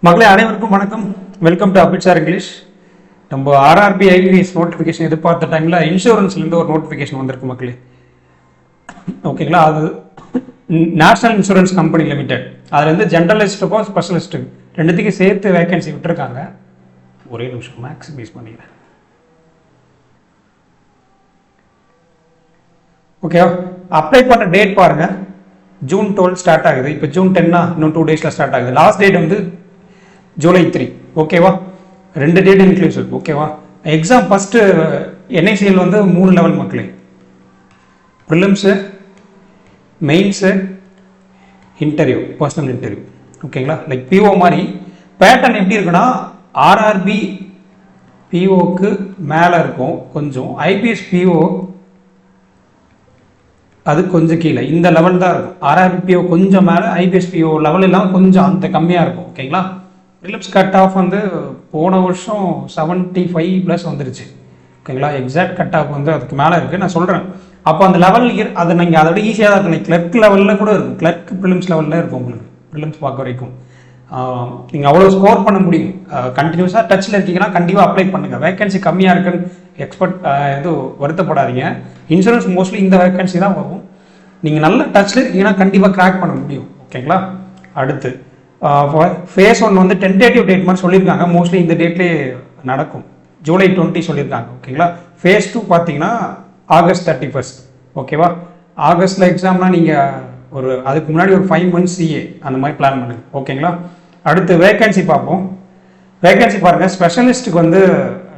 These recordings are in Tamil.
மக்களே அனைவருக்கும் வணக்கம். வெல்கம் டு அபிட்சார் இங்கிலீஷ். நம்ம ஆர்ஆர்பி ஐபிஎஸ் நோட்டிஃபிகேஷன் எதிர்பார்த்த டைமில் இன்சூரன்ஸ்லேருந்து ஒரு நோட்டிஃபிகேஷன் வந்திருக்கு மக்களே. ஓகேங்களா, அது நேஷனல் இன்சூரன்ஸ் கம்பெனி லிமிடெட். அதுலேருந்து ஜென்ரலிஸ்ட்டுக்கும் ஸ்பெஷலிஸ்ட்டுக்கு ரெண்டுத்துக்கும் சேர்த்து வேகன்சி விட்டுருக்காங்க. ஒரே நிமிஷம் மேக்ஸிமைஸ் பண்ணிக்கிறேன். ஓகேவா, அப்ளை பண்ண டேட் பாருங்கள். ஜூன் 12 ஸ்டார்ட் ஆகுது. இப்போ ஜூன் 10 இன்னும் 2 டேஸில் ஸ்டார்ட் ஆகுது. லாஸ்ட் டேட் வந்து ஜூலை 3. ஓகேவா, 2 டேட் இன்க்ளூசிவ். ஓகேவா, எக்ஸாம் ஃபஸ்ட்டு என்ஐசிஎல் வந்து 3 லெவல் மக்களே. Prelims, mains, interview, personal interview. ஓகேங்களா, லைக் பிஓ மாதிரி. பேட்டர்ன் எப்படி இருக்குன்னா, ஆர்ஆர்பி பிஓக்கு மேலே இருக்கும் கொஞ்சம், ஐபிஎஸ் பிஓ அது கொஞ்சம் கீழே, இந்த லெவல் தான் இருக்கும். ஆர்ஆர்பி பிஓ கொஞ்சம் மேலே, ஐபிஎஸ் பிஓ லெவல் எல்லாம் கொஞ்சம் அந்த கம்மியாக இருக்கும். ஓகேங்களா, ப்ரிலிம்ஸ் கட் ஆஃப் வந்து போன வருஷம் 75+ வந்துருச்சு. ஓகேங்களா, எக்ஸாக்ட் கட் ஆஃப் வந்து அதுக்கு மேலே இருக்குது. நான் சொல்கிறேன், அப்போ அந்த லெவல் அதை நீங்கள் அதோட ஈஸியாக தான் இருக்கும். கிளர்க் லெவலில் கூட இருக்கும், கிளர்க் ப்ரிலிம்ஸ் லெவலில் இருக்கும். உங்களுக்கு ப்ரிலிம்ஸ் பார்க்க வரைக்கும் நீங்கள் அவ்வளோ ஸ்கோர் பண்ண முடியும். கண்டினியூஸாக டச்சில் இருக்கீங்கன்னா கண்டிப்பாக அப்ளை பண்ணுங்கள். வேகன்சி கம்மியாக இருக்குன்னு எதுவும் வருத்தப்படாதீங்க. இன்சூரன்ஸ் மோஸ்ட்லி இந்த வேகன்சி தான் வரும். நீங்கள் நல்ல டச்சில் இருக்கீங்கன்னா கண்டிப்பாக கிராக் பண்ண முடியும். ஓகேங்களா, அடுத்து ஃபேஸ் 1 வந்து டென்டேட்டிவ் டேட் மாதிரி சொல்லியிருக்காங்க. மோஸ்ட்லி இந்த டேட்லேயே நடக்கும். ஜூலை 20 சொல்லியிருக்காங்க. ஓகேங்களா, ஃபேஸ் 2 பார்த்தீங்கன்னா ஆகஸ்ட் 31. ஓகேவா, ஆகஸ்ட்டில் எக்ஸாம்னா நீங்கள் அதுக்கு முன்னாடி ஒரு 5 months சிஏ அந்த மாதிரி பிளான் பண்ணுங்க. ஓகேங்களா, அடுத்து வேகன்சி பார்ப்போம். வேகன்சி பாருங்கள். ஸ்பெஷலிஸ்ட்டுக்கு வந்து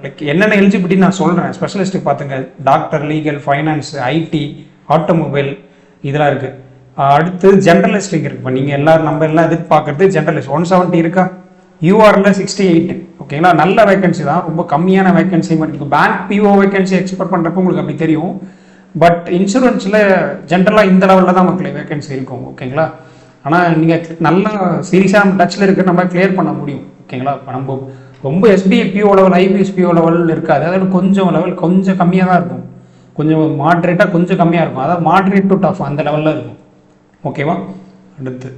லைக் என்னென்ன எலிஜிபிலிட்டி நான் சொல்கிறேன். ஸ்பெஷலிஸ்ட்டுக்கு பார்த்துங்க, doctor, legal, finance, IT, automobile இதெல்லாம் இருக்குது. அடுத்து ஜென்ரலிஸ்ட்டுக்கு இருக்கு. இப்போ நீங்கள் நம்ம எல்லாம் எதிர்பார்க்கறது ஜென்ரலிஸ்ட். 170 இருக்கா, யூஆரில் 68. ஓகேங்களா, நல்ல வேகன்சி தான், ரொம்ப கம்மியான வேகன்சி மாதிரி இருக்குது. பேங்க் பிஓ வேகன்சி எக்ஸ்பெக்ட் பண்ணுறப்போ உங்களுக்கு அப்படி தெரியும். பட் இன்சூரன்ஸில் ஜென்ரலாக இந்த லெவலில் தான் மக்களே வேகன்சி இருக்கும். ஓகேங்களா, ஆனால் நீங்கள் நல்லா சீரியஸாக நம்ம டச்சில் இருக்க நம்ம கிளியர் பண்ண முடியும். ஓகேங்களா, இப்போ நம்ம ரொம்ப SBI PO level, IPS PO level இருக்காது. அதாவது கொஞ்சம் லெவல் கொஞ்சம் கம்மியாக தான் இருக்கும். கொஞ்சம் மாட்ரேட்டாக கொஞ்சம் கம்மியாக இருக்கும். அதாவது மாட்ரேட் டு டஃப் அந்த லெவலில் இருக்கும். ஓகேவா, அடுத்து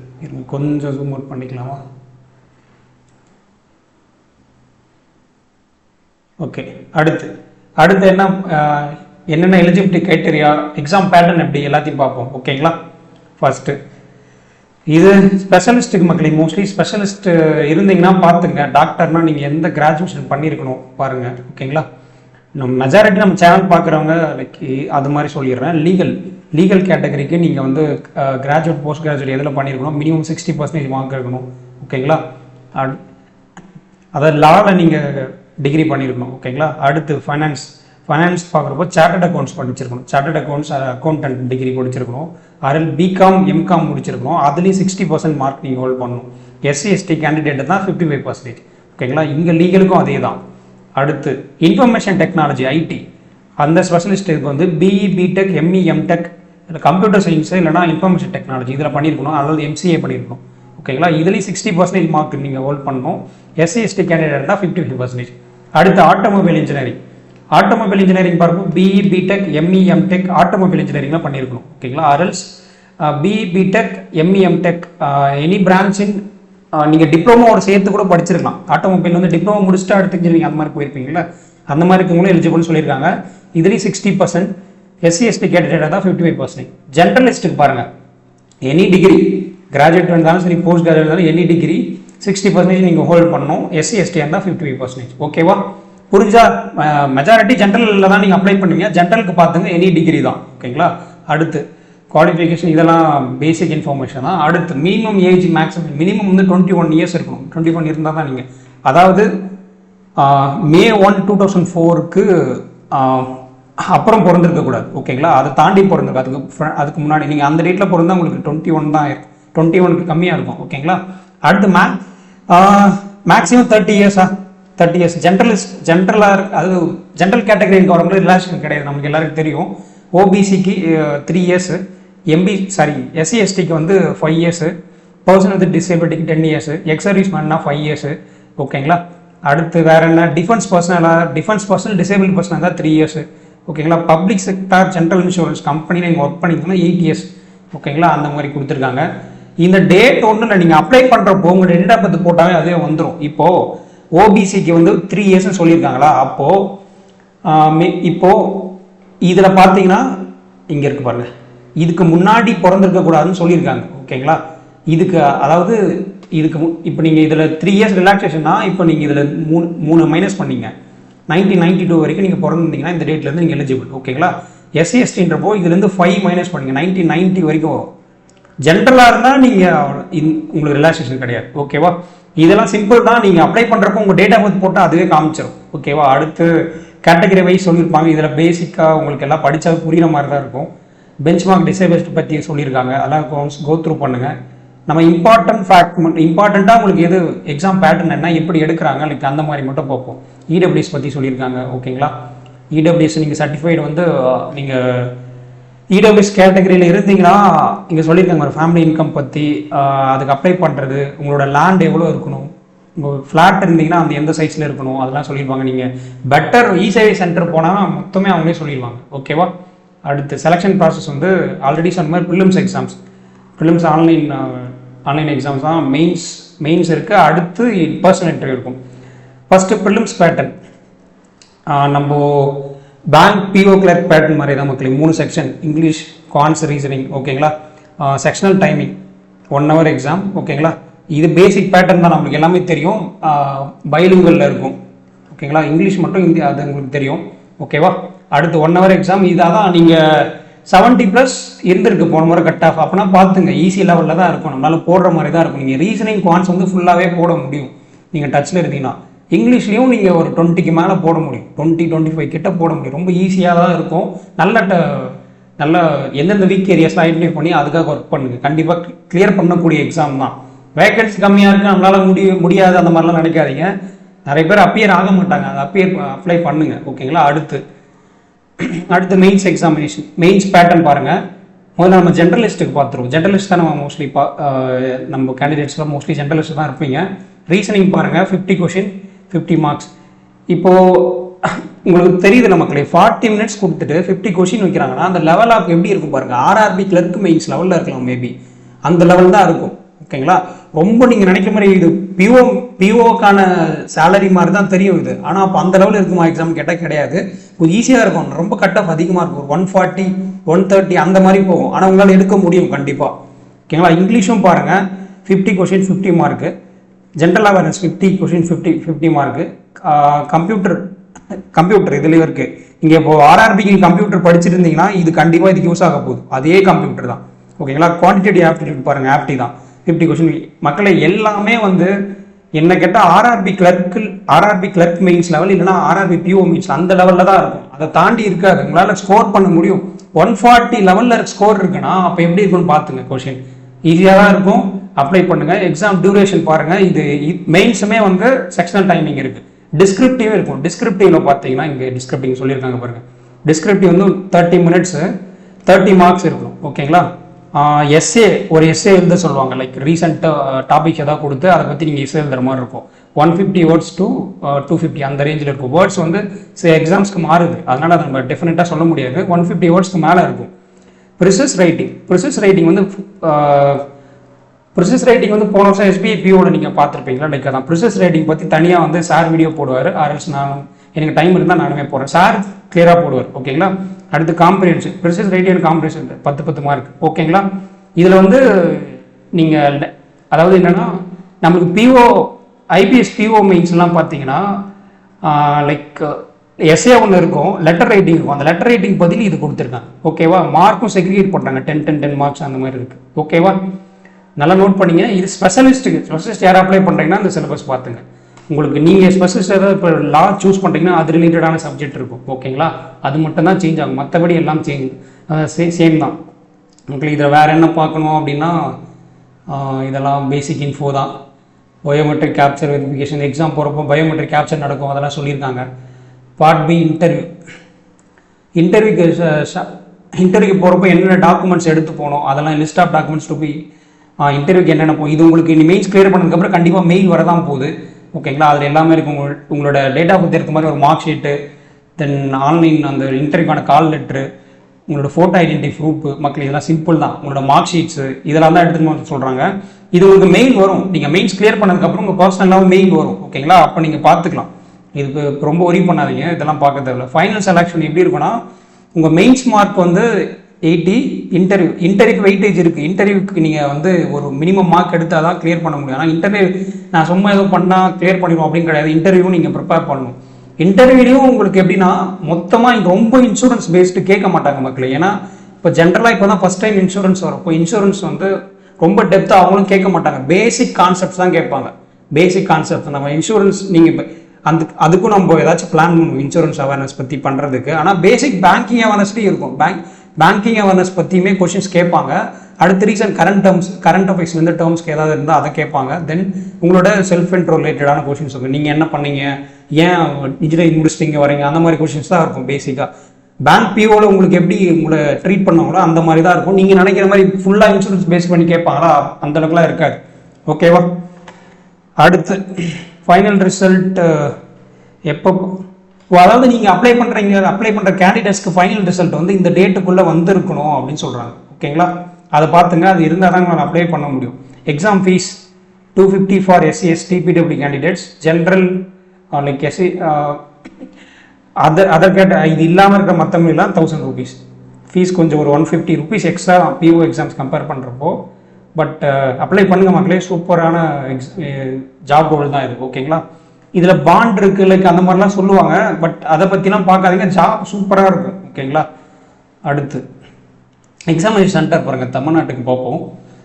கொஞ்சம் ஜூம் அவுட் பண்ணிக்கலாமா? ஓகே, அடுத்து என்னென்ன எலிஜிபிலிட்டி க்ரைட்டீரியா, எக்ஸாம் பேட்டர்ன் எப்படி எல்லாத்தையும் பார்ப்போம். ஓகேங்களா, ஃபர்ஸ்ட்டு இது ஸ்பெஷலிஸ்ட்டுக்கு மக்களே. மோஸ்ட்லி ஸ்பெஷலிஸ்ட் இருந்தீங்கன்னா பார்த்துங்க. டாக்டர்னா நீங்கள் எந்த கிராஜுவேஷன் பண்ணியிருக்கணும் பாருங்கள். ஓகேங்களா, மெஜாரிட்டி நம்ம சேனல் பார்க்குறவங்க லைக் அது மாதிரி சொல்லிடுறேன். லீகல் கேட்டகரிக்கு நீங்கள் வந்து கிராஜுவேட், போஸ்ட் கிராஜுவேட் எதில் பண்ணியிருக்கணும், மினிமம் 60% மார்க் இருக்கணும். ஓகேங்களா, அதாவது லாவில் நீங்கள் டிகிரி பண்ணியிருக்கணும். ஓகேங்களா, அடுத்து ஃபைனான்ஸ் பார்க்குறப்போ சார்ட்டர்ட் அக்கௌண்ட்ஸ் படிச்சிருக்கணும். சார்ட்டர்ட் அக்கௌண்ட்ஸ் அக்கௌண்டன்ட் டிகிரி முடிச்சிருக்கணும். அதில் பிகாம், எம்காம் முடிச்சிருக்கணும். அதுலேயும் 60% மார்க் நீங்கள் ஹோல்ட் பண்ணணும். எஸ்சி எஸ்டி கேண்டிடேட்டு தான் 55%. ஓகேங்களா, இங்கே லீகலுக்கும் அதே தான். அடுத்து இன்ஃபர்மேஷன் டெக்னாலஜி, ஐடி, அந்த ஸ்பெஷலிஸ்ட்டுக்கு வந்து பிஇ, பிடெக், எம்இ, எம்டெக், இல்லை கம்ப்யூட்டர் சயின்ஸு இல்லைனா இன்ஃபர்மேஷன் டெக்னாலஜி இதில் பண்ணியிருக்கணும். அதாவது எம்சிஏ பண்ணியிருக்கணும். ஓகேங்களா, இதுலேயும் 60% மார்க் நீங்கள் ஹோல்ட் பண்ணணும். எஸ்சி எஸ்டி கேண்டிடேட் தான் 55%. அடுத்து ஆட்டோமொபைல் இன்ஜினியரிங் பார்ப்போம். BE, BTech, ME, MTech, automobile இன்ஜினியரிங்லாம் பண்ணியிருக்கணும். ஓகேங்களா, அரல்ஸ் BE, BTech, ME, MTech, any பிரான்ச்சின் நீங்கள் டிப்ளமோவோட சேர்த்து கூட படிச்சிருக்கலாம். ஆட்டோமொபைல் வந்து டிப்ளமோ முடிச்சுட்டு அடுத்து இன்ஜினியரிங் அந்த மாதிரி போயிருப்பீங்களா, அந்த மாதிரி இருக்கவங்களும் எலிஜிபிள்னு சொல்லியிருக்காங்க. இதுலேயும் 60%. எஸ்சி எஸ்டி கேண்டிடேட்டாக தான் 55%. ஜென்ரலிஸ்ட்டுக்கு பாருங்கள், எனி டிகிரி, கிராஜுவேட் இருந்தாலும் சரி, போஸ்ட் கிராஜுவேட் இருந்தாலும் எனி டிகிரி 60% நீங்கள் ஹோல்ட் பண்ணணும். எஸ்சி எஸ்டி இருந்தால் 55%. ஓகேவா, புரிஞ்சா? மெஜாரிட்டி ஜென்ரலில் தான் நீங்கள் அப்ளை பண்ணுவீங்க. ஜென்ரலுக்கு பார்த்துங்க, எனி டிகிரி தான். ஓகேங்களா, அடுத்து குவாலிஃபிகேஷன் இதெல்லாம் பேசிக் இன்ஃபர்மேஷன் தான். அடுத்து மினிமம் ஏஜ், மேக்ஸிமம் மினிமம் வந்து 21 இயர்ஸ் இருக்கணும். 21 இருந்தால் தான் நீங்கள், அதாவது May 1, 2004க்கு அப்புறம் பிறந்திருக்கக்கூடாது. ஓகேங்களா, அதை தாண்டி பிறந்திருக்கு. அதுக்கு முன்னாடி நீங்கள் அந்த டேட்டில் பிறந்தா உங்களுக்கு 21 தான் இருக்கும். 21க்கு கம்மியாக இருக்கும். ஓகேங்களா, அடுத்து மேக்ஸிமம் 30 இயர்ஸ். ஜென்ரலாக அது ஜென்ரல் கேட்டகரிக்கு வரவங்களுக்கு ரிலாக்ஸேஷன் கிடையாது, நமக்கு எல்லாருக்கும் தெரியும். ஓபிசிக்கு 3 இயர்ஸ், எஸ்சி எஸ்டிக்கு வந்து 5 இயர்ஸ், பர்சன் வித் டிசேபிலிட்டிக்கு 10 இயர்ஸ், எக்ஸர்வீஸ் மேன்னா 5 இயர்ஸ். ஓகேங்களா, அடுத்து வேறு என்ன, டிஃபென்ஸ் பர்சனல் டிசேபிள் பர்சனாக தான் 3 இயர்ஸ். ஓகேங்களா, பப்ளிக் செக்டார் ஜென்ரல் இன்சூரன்ஸ் கம்பெனியில் நீங்கள் ஒர்க் பண்ணிங்கன்னா 8 இயர்ஸ். ஓகேங்களா, அந்த மாதிரி கொடுத்துருக்காங்க. இந்த டேட் ஒன்றும் இல்லை, நீங்கள் அப்ளை பண்ணுறப்போ உங்கள் டேட் ஆஃப் பர்த் போட்டாவே அதே வந்துடும். இப்போது ஓபிசிக்கு வந்து 3 இயர்ஸ்ன்னு சொல்லியிருக்காங்களா, அப்போது இப்போது இதில் பார்த்தீங்கன்னா இங்கே இருக்கு பாருங்கள், இதுக்கு முன்னாடி பிறந்திருக்கக்கூடாதுன்னு சொல்லியிருக்காங்க. ஓகேங்களா, இதுக்கு அதாவது இதுக்கு இப்போ நீங்கள் இதில் 3 இயர்ஸ் ரிலாக்ஸேஷன்னா இப்போ நீங்கள் இதில் மூணு மைனஸ் பண்ணீங்க, 1992 வரைக்கும் நீங்கள் பிறந்திருந்தீங்கன்னா இந்த டேட்லேருந்து நீங்கள் எலிஜிபிள். ஓகேங்களா, எஸ்சிஎஸ்டின்றப்போ இதுலேருந்து 5 மைனஸ் பண்ணிங்க 1990 வரைக்கும் வரும். ஜென்ரலாக இருந்தால் நீங்கள் உங்களுக்கு ரிலாக்ஸேஷன் கிடையாது. ஓகேவா, இதெல்லாம் சிம்பிள் தான். நீங்கள் அப்ளை பண்ணுறப்போ உங்கள் டேட் ஆஃப் பர்த் போட்டால் அதுவே காமிச்சிடும். ஓகேவா, அடுத்து கேட்டகரி வைஸ் சொல்லியிருப்பாங்க. இதில் பேசிக்காக உங்களுக்கு எல்லாம் படித்தா புரிகிற மாதிரி தான் இருக்கும். பெஞ்ச் மார்க் டிசேபிலிட்டி பற்றி சொல்லியிருக்காங்க, அதெல்லாம் கோ த்ரூ பண்ணுங்கள். நம்ம இம்பார்ட்டண்ட்டாக உங்களுக்கு எது எக்ஸாம் பேட்டர்ன் என்ன, எப்படி எடுக்கிறாங்க, லைக் அந்த மாதிரி மட்டும் பார்ப்போம். இடபிள்யூஎஸ் பற்றி சொல்லியிருக்காங்க. ஓகேங்களா, இடபிள்யூஎஸ் நீங்கள் சர்டிஃபைடு வந்து நீங்கள் இடபிள்யூஎஸ் கேட்டகரியில் இருந்தீங்கன்னா இங்கே சொல்லியிருக்காங்க ஒரு ஃபேமிலி இன்கம் பற்றி, அதுக்கு அப்ளை பண்ணுறது, உங்களோட லேண்ட் எவ்வளோ இருக்கணும், உங்கள் ஃப்ளாட் இருந்தீங்கன்னா அந்த எந்த சைஸில் இருக்கணும், அதெல்லாம் சொல்லியிருப்பாங்க. நீங்கள் பெட்டர் இ-சேவை சென்டர் போனால் மொத்தமே அவங்களே சொல்லிடுவாங்க. ஓகேவா, அடுத்து செலெக்ஷன் ப்ராசஸ் வந்து ஆல்ரெடி சொன்ன மாதிரி prelims exams, prelims online exams தான். மெயின்ஸ் இருக்குது, அடுத்து பர்சனல் இன்டர்வியூ இருக்கும். ஃபஸ்ட்டு ப்ரிலிம்ஸ் பேட்டர்ன் நம்ம பேங்க் பிஓ கிளர்க் பேட்டர்ன் மாதிரி தான் மக்களே. 3 செக்ஷன், இங்கிலீஷ், குவான்ஸ், ரீசனிங். ஓகேங்களா, செக்ஷனல் டைமிங் 1 hour எக்ஸாம். ஓகேங்களா, இது பேசிக் பேட்டர்ன் தான், நம்மளுக்கு எல்லாமே தெரியும். பைலிங்குவலில் இருக்கும். ஓகேங்களா, இங்கிலீஷ் மட்டும் அது உங்களுக்கு தெரியும். ஓகேவா, அடுத்து 1 hour எக்ஸாம். இதாக தான் நீங்கள் 70+ இருந்திருக்கு போன முறை கட் ஆஃப், அப்படின்னா பார்த்துங்க ஈஸி லெவலில் தான் இருக்கும், நம்மளால் போடுற மாதிரி தான் இருக்கும். நீங்கள் ரீசனிங் குவான்ஸ் வந்து ஃபுல்லாகவே போட முடியும் நீங்கள் டச்சில் இருந்தீங்கன்னா. இங்கிலீஷ்லேயும் நீங்கள் ஒரு 20க்கு மேலே போட முடியும், 20-25 கிட்ட போட முடியும். ரொம்ப ஈஸியாக தான் இருக்கும். நல்ல எந்தெந்த வீக் ஏரியாஸ்லாம் ஐடென்டிஃபை பண்ணி அதுக்காக ஒர்க் பண்ணுங்கள். கண்டிப்பாக கிளியர் பண்ணக்கூடிய எக்ஸாம் தான். வேகன்சி கம்மியாக இருக்குது, நம்மளால் முடியாது அந்த மாதிரிலாம் நினைக்காதீங்க. நிறைய பேர் அப்பியர் ஆக மாட்டாங்க, அது அப்ளை பண்ணுங்கள். ஓகேங்களா, அடுத்து மெயின்ஸ் எக்ஸாமினேஷன். மெயின்ஸ் பேட்டர்ன் பாருங்கள். முதல்ல நம்ம ஜென்ரலிஸ்ட்டுக்கு பார்த்துருவோம். ஜென்ரலிஸ்ட் தான் நம்ம மோஸ்ட்லி நம்ம கேண்டிடேட்ஸ்லாம் மோஸ்ட்லி ஜென்ரலிஸ்ட் தான் இருப்பீங்க. ரீசனிங் பாருங்கள், 50 கொஷின் 50 மார்க்ஸ். இப்போது உங்களுக்கு தெரியுது நமக்கு 40 மினிட்ஸ் கொடுத்துட்டு 50 கொஷின் வைக்கிறாங்கன்னா அந்த லெவல் ஆஃப் எப்படி இருக்கும் பாருங்கள். ஆர்ஆர்பி கிளர்க் மெயின்ஸ் லெவலில் இருக்கலாம், மேபி அந்த லெவல் தான் இருக்கும். ஓகேங்களா, ரொம்ப நீங்கள் நினைக்கிற மாதிரி இது பிஓக்கான சேலரி மாதிரி தான் தெரியும் இது. ஆனால் அப்போ அந்த லெவலில் இருக்குமா எக்ஸாம் கேட்டால் கிடையாது. கொஞ்சம் ஈஸியாக இருக்கும், ரொம்ப கட் ஆஃப் அதிகமாக இருக்கும். ஒரு 140 130 அந்த மாதிரி போகும். ஆனால் உங்களால் எடுக்க முடியும் கண்டிப்பாக. ஓகேங்களா, இங்கிலீஷும் பாருங்கள், 50 question 50 mark. General awareness 50 question 50 mark. Computer இதுலேயும் இருக்குது. இங்கே இப்போது ஆர்ஆர்பிக்கு கம்ப்யூட்டர் படிச்சிருந்தீங்கன்னா இது கண்டிப்பாக இதுக்கு யூஸ் ஆக போகுது, அதே கம்ப்யூட்டர் தான். ஓகேங்களா, குவான்டிடேட்டிவ் ஆப்டிடியூட் பாருங்கள், ஆப்டி தான் 50 கொஷின். மக்களை எல்லாமே வந்து என்ன கேட்டால் ஆர்ஆர்பி கிளர்க் மெயின்ஸ் லெவல், இல்லைனா ஆர்ஆர்பி பிஓ மெயின்ஸ் அந்த லெவலில் தான் இருக்கும். அதை தாண்டி இருக்காது. உங்களால் ஸ்கோர் பண்ண முடியும். 140 லெவலில் ஸ்கோர் இருக்குன்னா அப்போ எப்படி இருக்குன்னு பார்த்துங்க. கொஷின் ஈஸியாக தான் இருக்கும், அப்ளை பண்ணுங்கள். எக்ஸாம் டியூரேஷன் பாருங்கள். இது மெயின்ஸுமே வந்து செக்ஷனல் டைமிங் இருக்குது, டிஸ்கிரிப்டிவ் இருக்கும். டிஸ்கிரிப்டிவ்ல பார்த்தீங்கன்னா இங்கே டிஸ்கிரிப்டிவ் சொல்லியிருக்காங்க பாருங்கள். டிஸ்கிரிப்டிவ் வந்து 30 மினிட்ஸு 30 மார்க்ஸ் இருக்கும். ஓகேங்களா, ஒரு எஸ்ஏ எழுத சொல்லுவாங்க. லைக் ரீசெண்டாக டாபிக் ஏதாவது கொடுத்து அதை பற்றி நீங்கள் எஸ்ஏ எழுதுற மாதிரி இருக்கும். 150 words to 250 அந்த ரேஞ்சில் இருக்கும். வேர்ட்ஸ் வந்து எக்ஸாம்ஸ்க்கு மாறுது, அதனால் அதை நம்ம டெஃபினட்டாக சொல்ல முடியாது. 150 wordsக்கு மேலே இருக்கும். ப்ரிசஸ் ரைட்டிங் வந்து போன வருஷம் எஸ்பிஐ பிஓவில் நீங்கள் பார்த்துருப்பீங்களா. லைக் அதான் ப்ரிசஸ் ரைட்டிங் பற்றி தனியாக வந்து சார் வீடியோ போடுவார். ஆர்எல்ஸ் எனக்கு டைம் இருந்தால் நானுமே போகிறேன். சார் கிளியராக போடுவார். ஓகேங்களா, அடுத்து comprehension, precis writing and comprehension 10 mark. ஓகேங்களா, இதில் வந்து நீங்கள் அதாவது என்னென்னா நம்மளுக்கு ஐபிஎஸ் பிஓ மெயின்ஸ்லாம் பார்த்தீங்கன்னா லைக் எஸ்ஏ ஒன்று இருக்கும், லெட்டர் ரைட்டிங் இருக்கும். அந்த லெட்டர் ரைட்டிங் பதில் இது கொடுத்துருக்காங்க. ஓகேவா, மார்க்கும் செக்ரிகேட் பண்ணுறாங்க, 10 மார்க்ஸ் அந்த மாதிரி இருக்குது. ஓகேவா, நல்லா நோட் பண்ணிங்க. இது ஸ்பெஷலிஸ்ட் யார் அப்ளை பண்ணுறீங்கன்னா அந்த சிலபஸ் பார்த்துங்க. உங்களுக்கு நீங்கள் ஸ்பெஷலிஸ்ட் ஏதாவது இப்போ லா சூஸ் பண்ணுறீங்கன்னா அது ரிலேட்டடான சப்ஜெக்ட் இருக்கும். ஓகேங்களா, அது மட்டும் தான் சேஞ்ச் ஆகும், மற்றபடி எல்லாம் சேம் தான். உங்களுக்கு இதில் வேறு என்ன பார்க்கணும் அப்படின்னா இதெல்லாம் பேசிக் இன்ஃபோ தான். பயோமெட்ரிக் கேப்சர் வெரிஃபிகேஷன் எக்ஸாம் போகிறப்போ பயோமெட்ரிக் கேப்சர் நடக்கும், அதெல்லாம் சொல்லியிருக்காங்க. பார்ட் பி இன்டர்வியூக்கு போகிறப்போ என்னென்ன டாக்குமெண்ட்ஸ் எடுத்து போகணும், அதெல்லாம் list of documents to be இன்டர்வியூக்கு என்னென்ன போகும். இது உங்களுக்கு மெயில்ஸ் கிளியர் பண்ணதுக்கப்புறம் கண்டிப்பாக மெயில் வரதான் போகுது. ஓகேங்களா, அதில் எல்லாமே இருக்கும். உங்களோட டேட்டா பற்றி இருக்க மாதிரி ஒரு மார்க் ஷீட்டு, தென் ஆன்லைன் அந்த இன்டர்வியூக்கான கால் லெட்ரு, உங்களோட ஃபோட்டோ ஐடென்டி ப்ரூஃப் மக்கள் இதெல்லாம் சிம்பிள் தான். உங்களோட மார்க் ஷீட்ஸு இதெல்லாம் தான் எடுத்துன்னு சொல்கிறாங்க. இது உங்களுக்கு மெயில் வரும். நீங்கள் மெயின்ஸ் கிளியர் பண்ணதுக்கப்புறம் உங்கள் பர்சனலாக மெயில் வரும். ஓகேங்களா, அப்போ நீங்கள் பார்த்துக்கலாம். இதுக்கு ரொம்ப ஒரி பண்ணாதீங்க, இதெல்லாம் பார்க்க தேவையில்ல. ஃபைனல் செலெக்ஷன் எப்படி இருக்குன்னா, உங்கள் மெயின்ஸ் மார்க் வந்து 80, இன்டர்வியூக்கு வெயிட்டேஜ் இருக்குது. இன்டர்வியூக்கு நீங்கள் வந்து ஒரு மினிமம் மார்க் எடுத்தால் தான் கிளியர் பண்ண முடியும். ஆனால் இன்டர்வியூ நான் சும்மா எதுவும் பண்ணால் கிளியர் பண்ணிடுவோம் அப்படின்னு கிடையாது. இன்டர்வியூவும் நீங்கள் ப்ரிப்பேர் பண்ணணும். இன்டர்வியூலையும் உங்களுக்கு எப்படின்னா மொத்தமாக ரொம்ப இன்சூரன்ஸ் பேஸ்டு கேட்க மாட்டாங்க மக்கள். ஏன்னா இப்போ ஜென்ரலாக இப்போ தான் ஃபஸ்ட் டைம் இன்சூரன்ஸ் வரும். இப்போ இன்சூரன்ஸ் வந்து ரொம்ப டெப்த்தாக அவங்களும் கேட்க மாட்டாங்க. பேசிக் கான்செப்ட்ஸ் தான் கேட்பாங்க. பேசிக் கான்செப்ட் நம்ம இன்சூரன்ஸ் நீங்கள் இப்போ அதுக்கும் நம்ம ஏதாச்சும் பிளான் பண்ணுவோம் இன்சூரன்ஸ் அவேர்னஸ் பற்றி பண்ணுறதுக்கு. ஆனால் பேசிக் பேங்கிங் அவேர்னஸ்லேயும் இருக்கும். பேங்கிங் அவேர்னஸ் பற்றியுமே கொஷின்ஸ் கேட்பாங்க. அடுத்த ரீசன் கரண்ட் அஃபேர்ஸ் எந்த டேர்ம்ஸ்க்கு ஏதாவது இருந்தால் அதை கேட்பாங்க. தென் உங்களோட செல்ஃப் இன்ட்ரோ ரிலேட்டடான கொஷின்ஸ் இருக்கும். நீங்கள் என்ன பண்ணீங்க, ஏன் இன்ஜினியரிங் முடிச்சுட்டு வரீங்க, அந்த மாதிரி கொஷின்ஸ் தான் இருக்கும் பேசிக்காக. பேங்க் பிஓவில் உங்களுக்கு எப்படி உங்களை ட்ரீட் பண்ணுவாங்களோ அந்த மாதிரி தான் இருக்கும். நீங்கள் நினைக்கிற மாதிரி ஃபுல்லாக இன்சூரன்ஸ் பேஸ் பண்ணி கேட்பாங்களா, அந்த அளவுக்குலாம் இருக்காது. ஓகேவா. அடுத்து ஃபைனல் ரிசல்ட் எப்போ, அதாவது நீங்கள் அப்ளை பண்ணுற கேண்டிடேட்ஸ்க்கு ஃபைனல் ரிசல்ட் வந்து இந்த டேட்டுக்குள்ளே வந்திருக்கணும் அப்படின்னு சொல்கிறாங்க. ஓகேங்களா, அதை பார்த்துங்க. அது இருந்தால் தான் நான் அப்ளை பண்ண முடியும். Exam fees 250 for SC ST PW candidates. General like SC other இது இல்லாமல் இருக்கிற மற்றவங்களெலாம் 1000 rupees ஃபீஸ். கொஞ்சம் ஒரு 150 rupees extra PO exams compare பண்ணுறப்போ. பட் அப்ளை பண்ணுங்க மக்களே, சூப்பரான ஜாப் ரோல் தான் இது. ஓகேங்களா, இதில் பாண்ட் இருக்குது லைக் அந்த மாதிரிலாம் சொல்லுவாங்க. பட் அதை பற்றிலாம் பார்க்காதீங்க, ஜாப் சூப்பராக இருக்கும். ஓகேங்களா. அடுத்து எக்ஸாமினேஷன் சென்டர் பாருங்கள், தமிழ்நாட்டுக்கு பார்ப்போம்.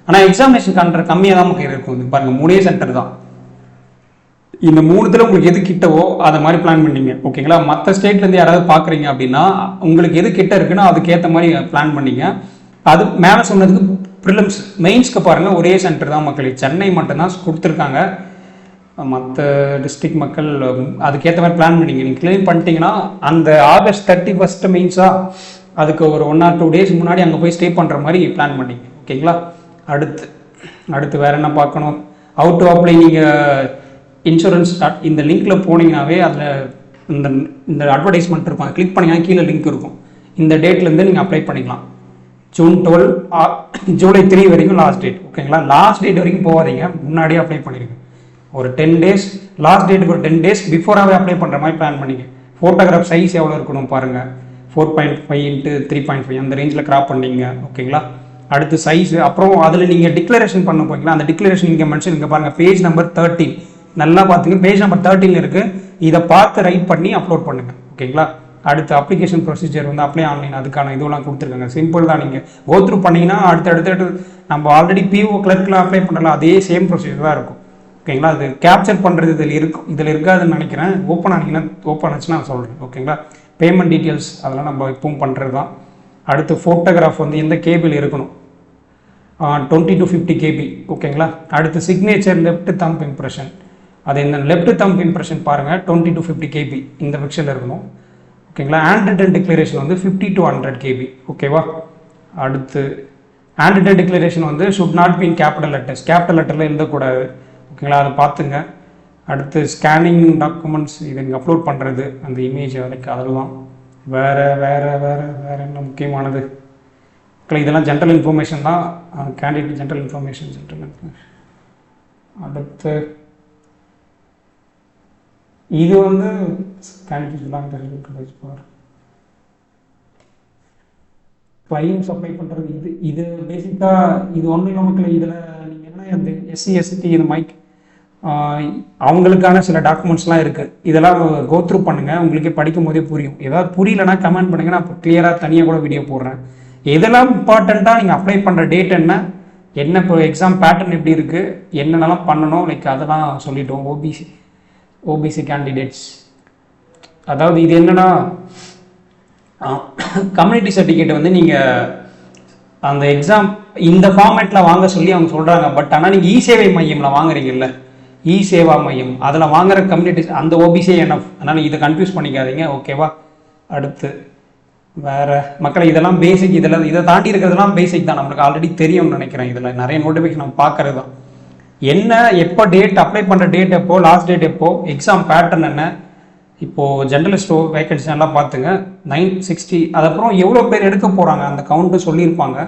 ஆனால் எக்ஸாமினேஷன் சென்டர் கம்மியாக தான் நமக்கு இருக்கும். இது பாருங்கள், 3 சென்டர் தான். இந்த 3த்துல உங்களுக்கு எது கிட்டவோ அதை மாதிரி பிளான் பண்ணிங்க. ஓகேங்களா, மற்ற ஸ்டேட்லேருந்து யாராவது பார்க்குறீங்க அப்படின்னா உங்களுக்கு எது கிட்ட இருக்குன்னா அதுக்கேற்ற மாதிரி பிளான் பண்ணிங்க. அது மேலே சொன்னதுக்கு ப்ரிலிம்ஸ் மெயின்ஸ்க்கு பாருங்கள் ஒரே சென்டர் தான் மக்கள். சென்னை மட்டும்தான் கொடுத்துருக்காங்க. மற்ற டிஸ்ட்ரிக்ட் மக்கள் அதுக்கேற்ற மாதிரி பிளான் பண்ணிங்க. நீங்கள் கிளியர் பண்ணிட்டீங்கன்னா அந்த ஆகஸ்ட் 31 மெயின்ஸாக அதுக்கு ஒரு 1 or 2 days முன்னாடி அங்கே போய் ஸ்டே பண்ணுற மாதிரி பிளான் பண்ணிங்க. ஓகேங்களா. அடுத்து வேறு என்ன பார்க்கணும், ஹவு டு அப்ளை. நீங்கள் இன்சூரன்ஸ் இந்த லிங்க்கில் போனீங்கன்னாவே அதில் இந்த அட்வர்டைஸ்மெண்ட் இருக்கும். அதை கிளிக் பண்ணிங்கன்னா கீழே லிங்க் இருக்கும். இந்த டேட்லேருந்து நீங்கள் அப்ளை பண்ணிக்கலாம். June 12 July 3 வரைக்கும் லாஸ்ட் டேட். ஓகேங்களா, லாஸ்ட் டேட் வரைக்கும் போகாதீங்க, முன்னாடியே அப்ளை பண்ணிடுங்க. ஒரு 10 days, லாஸ்ட் டேட்டுக்கு ஒரு 10 days பிஃபோராகவே அப்ளை பண்ணுற மாதிரி பிளான் பண்ணிங்க. ஃபோட்டோகிராஃப் சைஸ் எவ்வளோ இருக்கணும் பாருங்கள், 4.5 x 3.5 அந்த ரேஞ்சில் கிராப் பண்ணிங்க. ஓகேங்களா. அடுத்து சைஸு, அப்புறம் அதில் நீங்கள் டிக்ளரேஷன் பண்ண போய்ங்களா, அந்த டிக்ளரேஷன் இங்கே மென்ஷன் இங்கே பாருங்கள், பேஜ் நம்பர் 13 நல்லா பார்த்துங்க. பேஜ் நம்பர் 13 இருக்குது. இதை பார்த்து ரைட் பண்ணி அப்லோட் பண்ணுங்கள். ஓகேங்களா. அடுத்து அப்ளிகேஷன் ப்ரொசீஜர் வந்து அப்ளை ஆன்லைன், அதுக்கான இதெல்லாம் கொடுத்துருக்காங்க. சிம்பிள் தான். நீங்கள் கோத்ரூ பண்ணிங்கன்னா அடுத்து நம்ம ஆல்ரெடி PO கிளர்க்கில் அப்ளை பண்ணலாம், அதே சேம் ப்ரொசீஜர் தான் இருக்கும். ஓகேங்களா. அது கேப்சர் பண்ணுறது இதில் இருக்காதுன்னு நினைக்கிறேன். ஓப்பன் ஆச்சுன்னா நான் சொல்கிறேன். ஓகேங்களா. பேமெண்ட் டீட்டெயில்ஸ் அதெல்லாம் நம்ம இப்பவும் பண்ணுறது தான். அடுத்து ஃபோட்டோகிராஃப் வந்து எந்த கேபிள் இருக்கணும், 20 to 50 KB. ஓகேங்களா. அடுத்து சிக்னேச்சர் லெஃப்ட் தம்ப் இம்ப்ரெஷன், அது இந்த லெஃப்ட் தம்ப் இம்ப்ரெஷன் பாருங்கள் 20 to 50 KB இந்த பிக்சரில் இருக்கணும். ஓகேங்களா. ஹேண்ட் ரிட்டன் டிக்ளரேஷன் வந்து 50 to 100 KB. ஓகேவா. அடுத்து ஹேண்ட் ரிட்டன் டிக்ளரேஷன் வந்து should not be in capital லெட்டரில் எழுதக்கூடாது. ஓகேங்களா, அதை பார்த்துங்க. அடுத்து ஸ்கேனிங் டாக்குமெண்ட்ஸ் இது இங்கே அப்லோட் பண்ணுறது, அந்த இமேஜ் வரைக்கும் அதெல்லாம். வேறு என்ன முக்கியமானது, இதெல்லாம் ஜென்ரல் இன்ஃபர்மேஷன் தான். Candidate general information. அடுத்து இது வந்து கிளைம்ஸ் அப்ளை பண்ணுறது. இது பேசிக்காக இது ஒன்றும் நமக்கு இதில் நீங்கள் என்ன இந்த SC ST இது மைக் அவங்களுக்கான சில டாக்குமெண்ட்ஸ்லாம் இருக்குது. இதெல்லாம் கோத்ரூ பண்ணுங்கள், உங்களுக்கே படிக்கும் போதே புரியும். ஏதாவது புரியலன்னா கமெண்ட் பண்ணுங்கள், நான் இப்போ கிளியராக தனியாக கூட வீடியோ போடுறேன். எதெல்லாம் இம்பார்ட்டண்ட்டாக நீங்கள் அப்ளை பண்ணுற டேட் என்ன இப்போ எக்ஸாம் பேட்டர்ன் எப்படி இருக்குது, என்னென்னலாம் பண்ணணும் லைக் அதெல்லாம் சொல்லிட்டோம். ஓபிசி கேண்டிடேட்ஸ், அதாவது இது என்னென்னா கம்யூனிட்டி சர்டிஃபிகேட் வந்து நீங்கள் அந்த எக்ஸாம் இந்த ஃபார்மேட்டில் வாங்க சொல்லி அவங்க சொல்கிறாங்க. பட் ஆனால் நீங்கள் இ-சேவை மையமில் வாங்குறீங்கல்ல, இ-சேவா மையம், அதில் வாங்குற கம்யூனிட்டி அந்த ஓபிசி என்எஃப். அதனால் இதை கன்ஃபியூஸ் பண்ணிக்காதீங்க. ஓகேவா. அடுத்து வேறு மக்களை இதெல்லாம் பேசிக், இதை தாண்டி இருக்கிறதுலாம் பேசிக் தான், நம்மளுக்கு ஆல்ரெடி தெரியும்னு நினைக்கிறேன். இதில் நிறைய நோட்டிஃபிகேஷன் நம்ம பார்க்குறது தான். என்ன எப்போ டேட் அப்ளை பண்ணுற டேட் எப்போ, லாஸ்ட் டேட் எப்போ, எக்ஸாம் பேட்டர்ன் என்ன, இப்போது ஜென்ரலிஸ்ட் வேகன்சி நல்லா பார்த்துங்க 960. அதுக்கப்புறம் எவ்வளோ பேர் எடுக்க போகிறாங்க அந்த கவுண்ட்டு சொல்லியிருப்பாங்க.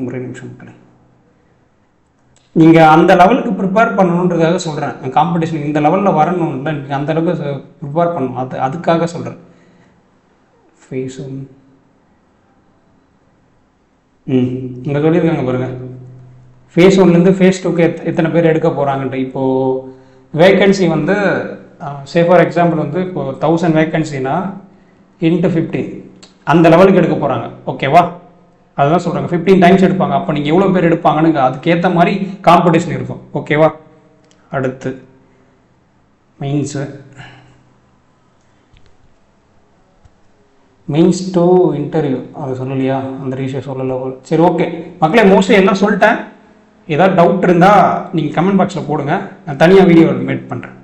ஒரே நிமிஷம் மக்களே, நீங்கள் அந்த லெவலுக்கு ப்ரிப்பேர் பண்ணணுன்றதுக்காக சொல்கிறேன். காம்படிஷன் இந்த லெவலில் வரணும்ல, நீங்கள் அந்த அளவுக்கு ப்ரிப்பேர் பண்ணணும், அதுக்காக சொல்கிறேன். ஃபேஸ் 1 இங்கே சொல்லியிருக்காங்க பாருங்கள். ஃபேஸ் 1லேருந்து ஃபேஸ் 2க்கு எத்தனை பேர் எடுக்க போகிறாங்கன்ட்டு. இப்போது வேக்கன்சி வந்து சே ஃபார் எக்ஸாம்பிள் வந்து இப்போது 1000 வேக்கன்சினா × 15 அந்த லெவலுக்கு எடுக்க போகிறாங்க. ஓகேவா? அதுதான் சொல்கிறாங்க 15 டைம்ஸ் எடுப்பாங்க. அப்போ நீங்கள் எவ்வளோ பேர் எடுப்பாங்கன்னு அதுக்கேற்ற மாதிரி காம்படிஷன் இருக்கும். ஓகேவா? அடுத்து மெயின்ஸ் டு இன்டர்வியூ அது சொல்லலையா? அந்த ரீஷியோ சொல்லலை. சரி, ஓகே மக்களே, மோஸ்ட்லி எல்லாம் சொல்லிட்டேன். ஏதாவது டவுட் இருந்தால் நீங்கள் கமெண்ட் பாக்ஸில் போடுங்க, நான் தனியாக வீடியோ மேட் பண்ணுறேன்.